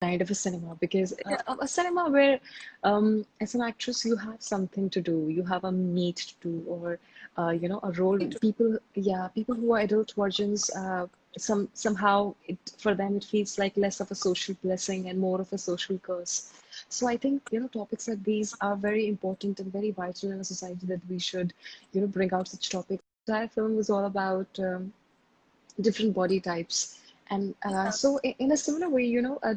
kind of a cinema because Yeah. a cinema where as an actress you have something to do, you have a meet to do, or a role. People who are adult versions, somehow for them it feels like less of a social blessing and more of a social curse. So I think topics like these are very important and very vital in a society, that we should bring out such topics. The entire film was all about different body types. And Yeah. in a similar way,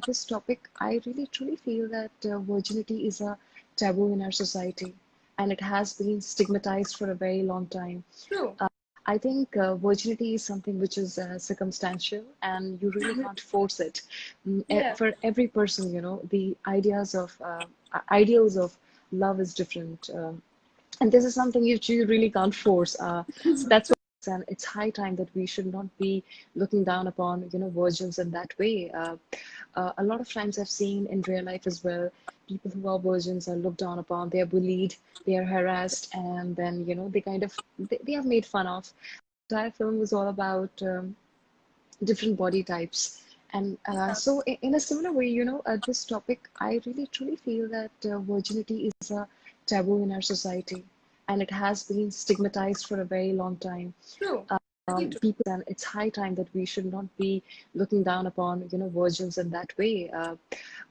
this topic, I really truly feel that virginity is a taboo in our society, and it has been stigmatized for a very long time. True. I think virginity is something which is circumstantial, and you really can't force it. Yeah. For every person, the ideals of love is different. And this is something you really can't force. So that's why and it's high time that we should not be looking down upon virgins in that way. A lot of times I've seen in real life as well, people who are virgins are looked down upon, they are bullied, they are harassed, and then they are made fun of. The entire film was all about different body types. And Yeah. in a similar way, this topic, I really truly feel that virginity is a taboo in our society, and it has been stigmatized for a very long time. True. Very true. People, and it's high time that we should not be looking down upon, virgins in that way.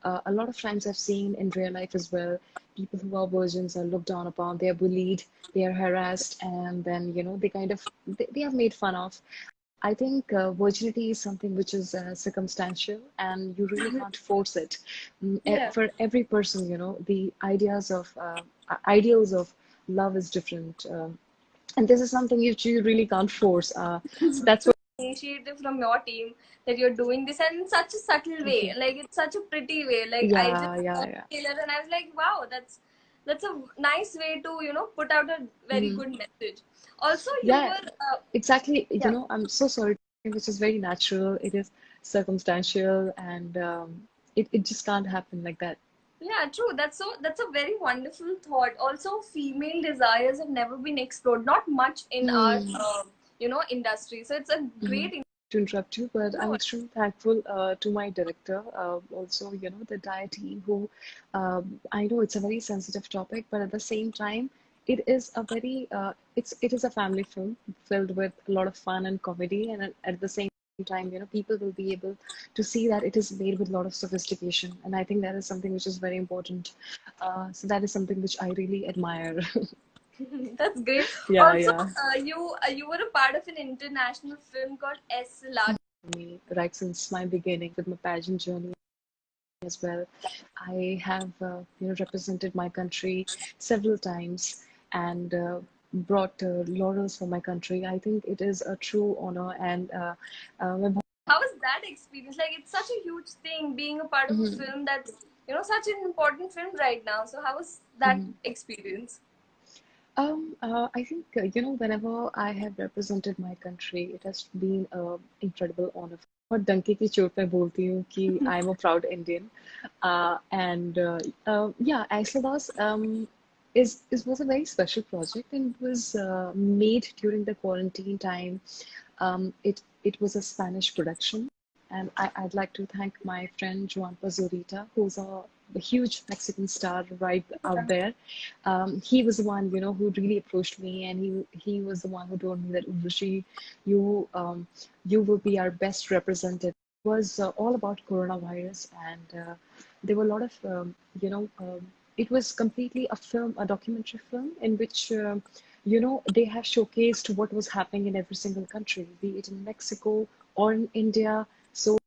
A lot of times I've seen in real life as well, people who are virgins are looked down upon, they are bullied, they are harassed, and then, they are made fun of. I think virginity is something which is circumstantial, and you really can't force it. Yeah. For every person, the ideals of love is different, and this is something you really can't force. So that's what. Initiative from your team that you're doing this and in such a subtle Thank way. you. Like it's such a pretty way. Like I just Yeah, saw yeah, the yeah. trailer and I was like, wow, that's a nice way to put out a very Hmm. good message. Also, you Yeah, were exactly. yeah. I'm so sorry, which is very natural. It is circumstantial, and it just can't happen like that. Yeah, true. That's a very wonderful thought. Also, female desires have never been explored, not much in our Hmm. industry. So it's a Mhm. great To interrupt you, but I'm no. extremely thankful to my director, also, the entire team who, I know it's a very sensitive topic, but at the same time, it is a family film filled with a lot of fun and comedy, and at the same time, people will be able to see that it is made with a lot of sophistication, and I think that is something which is very important. So that is something which I really admire. That's great. Yeah, Also, yeah. you were a part of an international film called S. Large. Me right since my beginning with my pageant journey as well. I have represented my country several times, and brought laurels for my country. I think it is a true honor, and my How was that experience? Like, it's such a huge thing being a part of a Mhm, film that's such an important film right now. So, how was that mhm. experience? I think whenever I have represented my country, it has been an incredible honor. और डंके की चोट पे बोलती हूँ कि I am a proud Indian, and yeah, Iceland is was a very special project, and it was made during the quarantine time. It was a Spanish production, and I'd like to thank my friend Juan Pazurita, who's a huge Mexican star right out there. He was the one, who really approached me, and he was the one who told me that Urvashi, you will be our best representative. It was all about coronavirus, and there were a lot of it was completely a film, a documentary film in which they have showcased what was happening in every single country, be it in Mexico or in India. So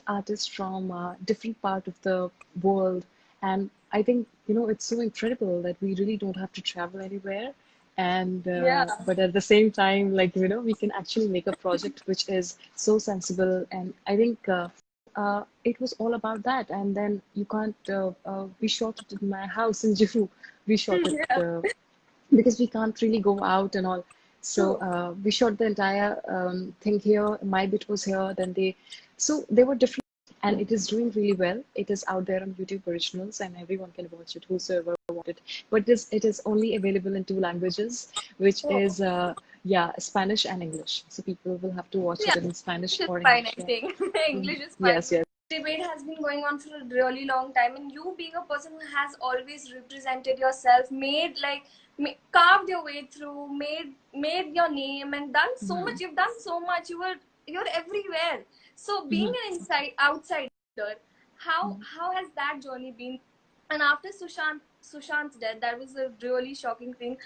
artists from different part of the world, and I think it's so incredible that we really don't have to travel anywhere, and Yeah. but at the same time, like we can actually make a project which is so sensible, and I think it was all about that. And then you can't we shot it in my house in Juhu. We shot it Yeah. because we can't really go out and all. So True. we shot the entire thing here. My bit was here. So they were different, and it is doing really well. It is out there on YouTube Originals, and everyone can watch it, whosoever wanted. But it is only available in two languages, which Oh. is yeah, Spanish and English. So people will have to watch Yeah. it in Spanish English is or fine, English. I Yeah. think. Mhm. English is fine. Yes, yes. debate has been going on for a really long time, and you being a person who has always represented yourself, made like carved your way through, made your name, and done so much. You've done so much. You're everywhere. So being an inside outsider, how has that journey been? And after Sushant's death, that was a really shocking thing.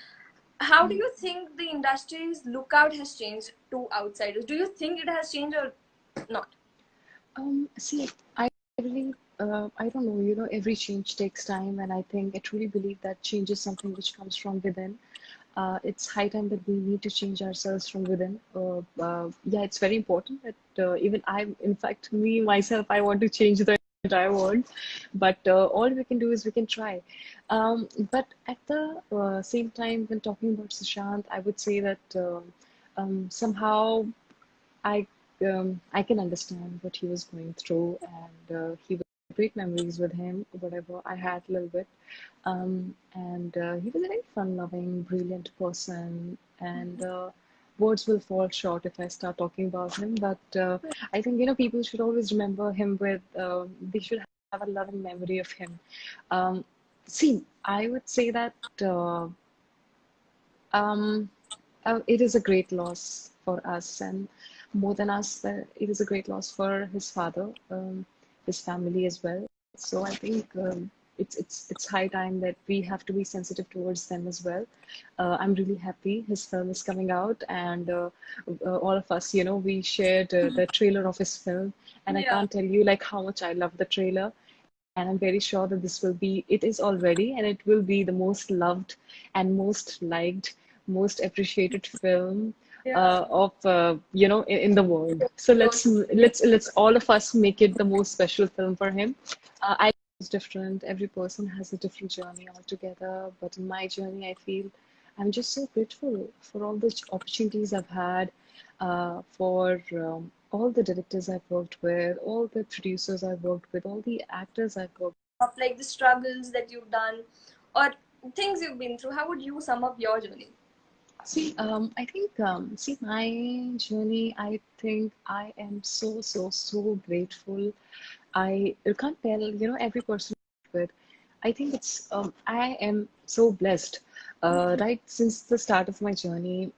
How do you think the industry's lookout has changed to outsiders? Do you think it has changed or not? See, I really, I don't know, every change takes time, and I think I truly believe that change is something which comes from within. It's high time that we need to change ourselves from within. Yeah, it's very important that even in fact, me myself, I want to change the entire world, but all we can do is we can try. But at the same time, when talking about Sushant, I would say that somehow I I can understand what he was going through, and he was great memories with him, whatever I had a little bit. And he was a very fun-loving, brilliant person, and words will fall short if I start talking about him. But I think people should always remember him with. They should have a loving memory of him. Um, See, I would say that. Um, it is a great loss for us, and more than us, it is a great loss for his father, his family as well. So I think it's high time that we have to be sensitive towards them as well. I'm really happy his film is coming out, and all of us, we shared the trailer of his film, and I Yeah. can't tell you like how much I love the trailer. And I'm very sure that it is already, and it will be the most loved and most liked, most appreciated film Yeah. of in the world. So Totally. let's all of us make it the most special film for him. I it's different. Every person has a different journey altogether, but in my journey, I feel I'm just so grateful for all the opportunities I've had, for all the directors I've worked with, all the producers I've worked with, all the actors I've worked Of like the struggles that you've done or things you've been through, how would you sum up your journey? with. See, I think, see, my journey, I think I am so, so, so grateful. I can't tell, every person I've worked with. I think I am so blessed. Right since the start of my journey,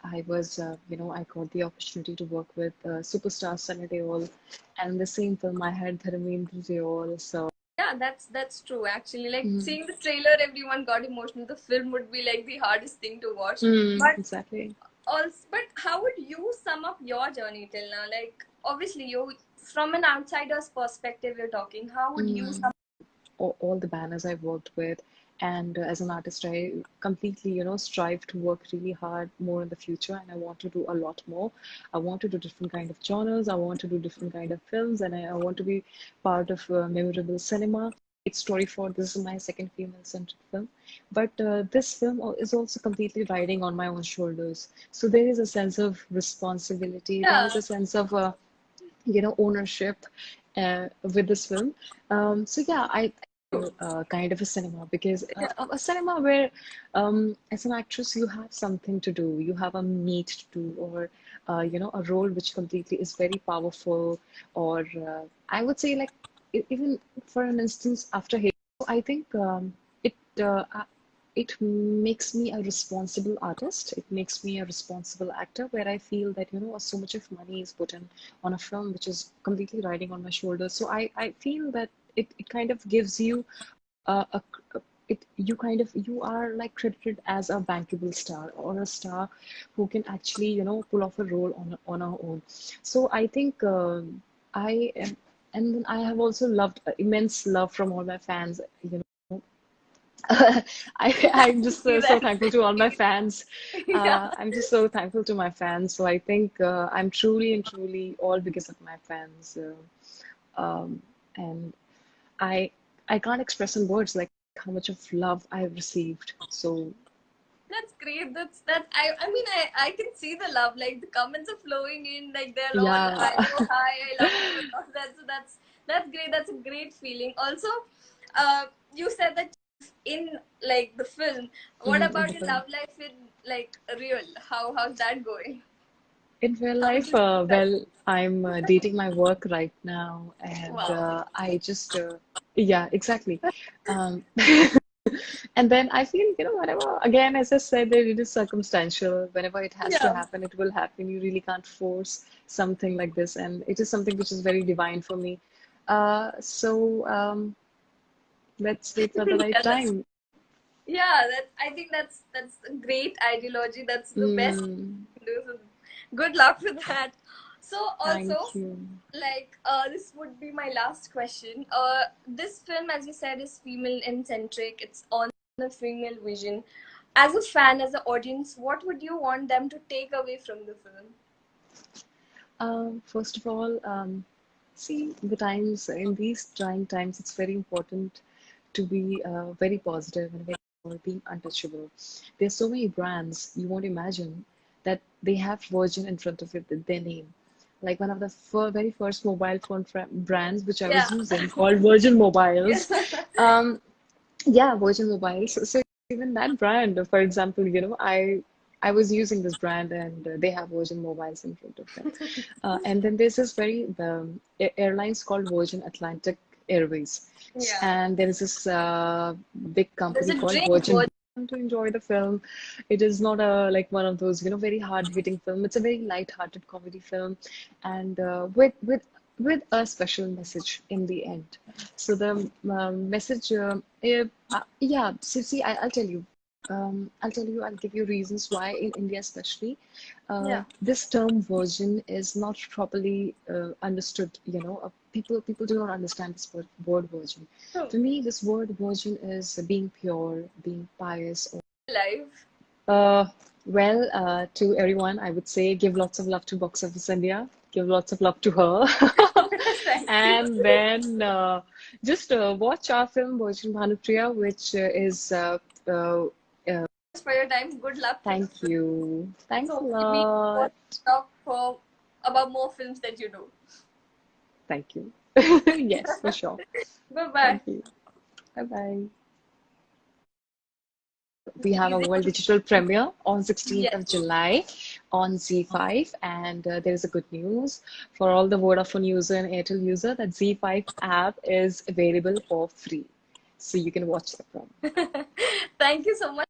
I got the opportunity to work with superstar Sunny Deol, and in the same film I had Dharmendra Deol. So Yeah, that's true actually. Like mm, seeing the trailer, everyone got emotional. The film would be like the hardest thing to watch. But exactly. also, but how would you sum up your journey till now? Like obviously you, from an outsider's perspective you're talking, how would you Mm. sum? All the banners I've worked with. And as an artist, I completely, strive to work really hard more in the future, and I want to do a lot more. I want to do different kind of genres. I want to do different kind of films, and I want to be part of memorable cinema. It's story for this is my second female-centric film, but this film is also completely riding on my own shoulders. So there is a sense of responsibility. There is Yeah. a sense of ownership with this film. So yeah, I kind of a cinema because a cinema where as an actress you have something to do, you have a meet to do, or a role which completely is very powerful, or I would say like even for an instance after hate, I think it uh, uh, it makes me a responsible artist. It makes me a responsible actor where I feel that, so much of money is put in on a film which is completely riding on my shoulders. So I feel that it kind of gives you a it you kind of you are like credited as a bankable star or a star who can actually pull off a role on our own. So I think I am, and then I have also loved immense love from all my fans. I'm just See so that. thankful to all my fans. Yeah. I'm just so thankful to my fans. So I think I'm truly and truly all because of my fans. And I I can't express in words like how much of love I've received. So That's great. That's I mean I can see the love. Like the comments are flowing in. Like they're all yeah. I oh hi, I love you a lot. That's great. That's a great feeling. Also, you said that in like the film. What In about the your film. love life in like real? How's that going? In real How would life, you describe? well, I'm dating my work right now, and Wow. I just, yeah, exactly. Um, and then I feel, whenever, again, as I said, that it is circumstantial. Whenever it has to Yeah. happen, it will happen. You really can't force something like this, and it is something which is very divine for me. So let's wait for the right Yeah, that's time. yeah, that I think that's a great ideology. That's the best Mm, thing to do. So good luck with that. So also, thank you. like this would be my last question. This film, as you said, is female centric. It's on a female vision. As a fan, as an audience, what would you want them to take away from the film? First of all, see, the times in these trying times, it's very important to be very positive and very or being untouchable. There's so many brands you won't imagine that they have Virgin in front of it, their name. Like one of the very first mobile phone brands which I Yeah. was using called Virgin Mobiles. Um, yeah, Virgin Mobiles. So even that brand, for example, I was using this brand and they have Virgin Mobiles in front of them. And then there's this very airlines called Virgin Atlantic Airways, Yeah. and there is this big There's company a called drink Virgin. word. To enjoy the film, it is not a like one of those very hard-hitting film. It's a very light-hearted comedy film, and with a special message in the end. So the message, yeah. So see, I'll give you reasons why in India especially, Yeah. this term virgin is not properly understood. People do not understand this word virgin. True. To me, this word virgin is being pure, being pious. Live. Uh, to everyone, I would say give lots of love to Box Office India. Give lots of love to her. Thank you. And then just watch our film Virgin Bhanupriya, which is uh, uh, For your time. Good luck for the thank film. you. So Thanks a hopefully we will lot. talk for about more films that you do. Thank you. Yes, for sure. Bye bye. Thank you. Bye bye. We have a Releasing. world digital premiere on 16th Yes. of July on Z5, and there is a good news for all the Vodafone user and Airtel user that Z5 app is available for free, so you can watch the film. Thank you so much.